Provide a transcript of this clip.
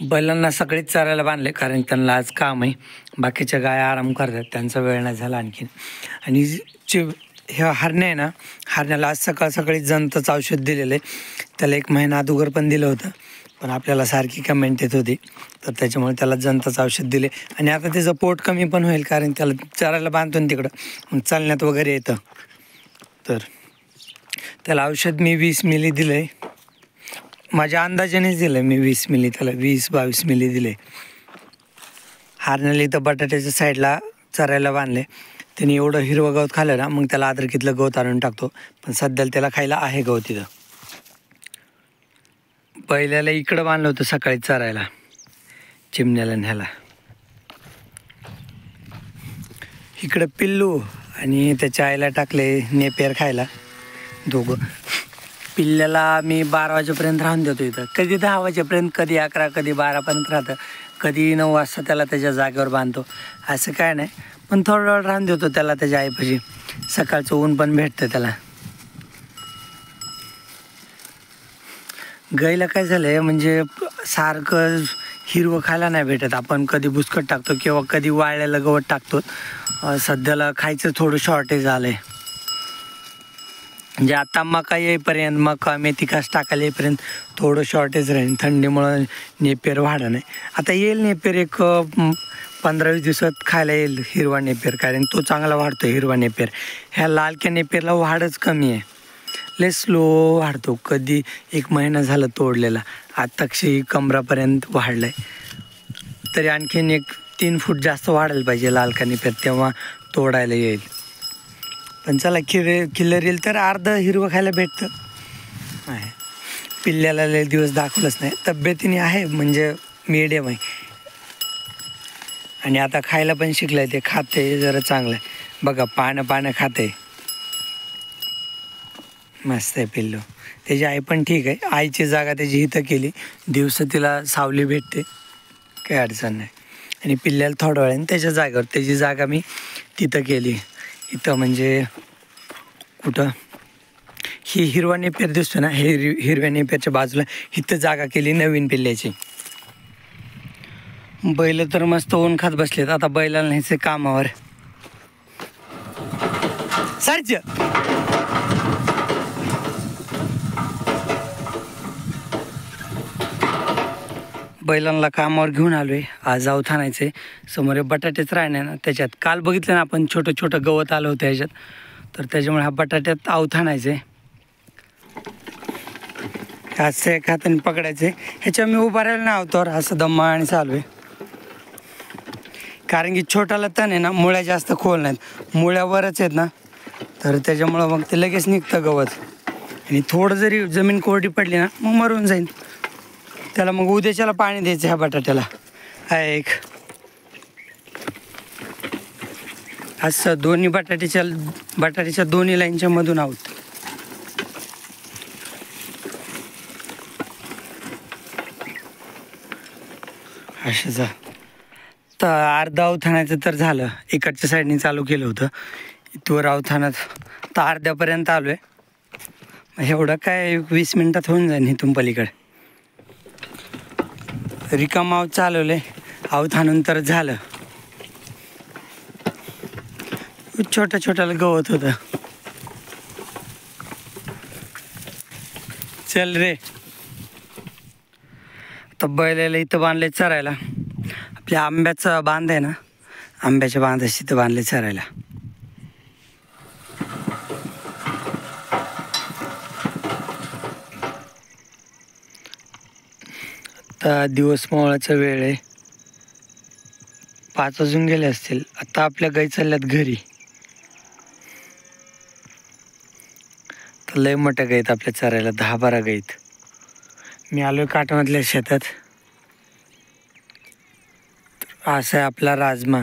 बैलांना सगळेच चरायला बांधले, कारण त्यांना आज काम आहे. बाकीच्या गाया आराम करतात, त्यांचा वेळ नाही झाला आणखीन. आणि ह्या हरण्या आहे ना, हरण्याला आज सकाळी जंतचं औषध दिलेलं आहे. त्याला 1 महिना अगोदर पण दिलं होतं, पण आपल्याला सारखी कमेंट येत होती, तर त्याच्यामुळे त्याला जंतचं औषध दिले. आणि आता त्याचं पोट कमी पण होईल, कारण त्याला चरायला बांधतो ना तिकडं, मग चालण्यात वगैरे येतं. तर त्याला औषध मी 20 मिली दिलं आहे. माझ्या अंदाजानेच दिलं मी 20 मिली, त्याला 20-22 मिली दिले. हरण्याला इथं बटाट्याच्या साईडला चरायला बांधले. त्याने एवढं हिरवं गवत खाल्लं ना, मग त्याला अद्रकीतलं गवत आणून टाकतो. पण सध्याला त्याला खायला आहे गवत इथं. बैलाला इकडं बांधलं होतं सकाळी चरायला, चिमण्याला न्यायला. इकडं पिल्लू आणि त्याच्या आईला टाकले नेपियर खायला दोघं. पिल्ल्याला मी 12 वाजेपर्यंत राहून देतो इथं. कधी 10 वाजेपर्यंत, कधी 11, कधी 12पर्यंत राहतं, कधी 9 वाजता त्याला त्याच्या जागेवर बांधतो. असं काय नाही, पण थोडा वेळ राहून देतो त्याला त्याच्या आईपाशी. सकाळचं ऊन पण भेटतं त्याला. गाईला काय झालं आहे, म्हणजे सारखं हिरवं खायला नाही भेटत. आपण कधी बुसकट टाकतो किंवा कधी वाळलेलं गवत टाकतो. सध्याला खायचं थोडं शॉर्टेज आलं आहे. म्हणजे आता मका येईपर्यंत, मका मेथी घास टाकायला येईपर्यंत थोडं शॉर्टेज राहील. थंडीमुळं नेपियर वाढा नाही. आता येईल नेपियर, एक 15-20 दिवसात खायला येईल हिरवा नेपियर, कारण तो चांगला वाढतो हिरवा नेपियर. ह्या लालक्या नेपियरला वाढच कमी आहे, लय स्लो वाढतो. कधी 1 महिना झाला तोडलेला, आत्ताक्षी कमरापर्यंत वाढलं आहे. तरी आणखीन 1-3 फूट जास्त वाढायला पाहिजे लालका नेपियर, तेव्हा तोडायला येईल. पण चला, किल्लर येईल तर अर्ध हिरवं खायला भेटतं. आहे पिल्ल्याला लय दिवस दाखवलंच नाही. तब्येतीने आहे, म्हणजे मीडियम आहे. आणि आता खायला पण शिकलं आहे, ते खाते जरा चांगलं आहे. बघा, पानं खाते, मस्त आहे पिल्लू. त्याची आई पण ठीक आहे. आईची जागा त्याची इथं केली, दिवस तिला सावली भेटते, काही अडचण नाही. आणि पिल्ल्याला थोड्या वेळाने त्याच्या जागेवर, त्याची जागा मी तिथं केली. इथं म्हणजे कुठं ही हिरवा नेपियर दिसतो ना, हे हिरव्या नेपियरच्या बाजूला इथं जागा केली नवीन पिल्ल्याची. बैल तर मस्त ऊन खात बसलेत. आता बैलाला न्यायचं कामावर. सारच बैलांना कामावर घेऊन आलो आहे. आज अवथा आणायचं आहे. समोर बटाटेच राहणार ना, त्याच्यात काल बघितलं ना आपण, छोटं गवत आलं होतं ह्याच्यात, तर त्याच्यामुळे हा बटाट्यात अवथा आणायचं आहे. असं एक हाताने पकडायचं आहे. ह्याच्या मी उभा राहिला ना अवतावर, असं दम्मा आणि चालू आहे. कारण की छोटाला तण आहे ना, मुळ्या जास्त खोल नाहीत, मुळ्यावरच आहेत ना, तर त्याच्यामुळं मग ते लगेच निघतं गवत. आणि थोडं जरी जमीन कोरडी पडली ना, मग मरून जाईल. त्याला मग उद्याच्याला पाणी द्यायचं ह्या बटाट्याला. एक असं दोन्ही बटाट्याच्या दोन्ही लाईनच्या मधून आहोत. असं तर अर्धा अवथानाचं तर झालं. इकडच्या साईडने चालू केलं होतं, इथवर अवथानात तर अर्ध्यापर्यंत आलो आहे. एवढं काय 20 मिनटात होऊन जाईल इथून पलीकडे. रिकामाव चालवले, अवथानून तर झालं. छोट्याला गवत होतं. चल रे, आता बैलाला इथं बांधले चरायला. आपल्या आंब्याचा बांध आहे ना, आंब्याच्या बांधाशी इथं बांधले चरायला. आता दिवस मावळाचा वेळ आहे, 5 वाजून गेले असतील. आता आपल्या गाई चालल्यात घरी. तर लय मोठ्या गाईत आपल्या चरायला, 10-12 गाईत. मी आलोय काटमधल्या शेतात. असं आहे आपला राजमा.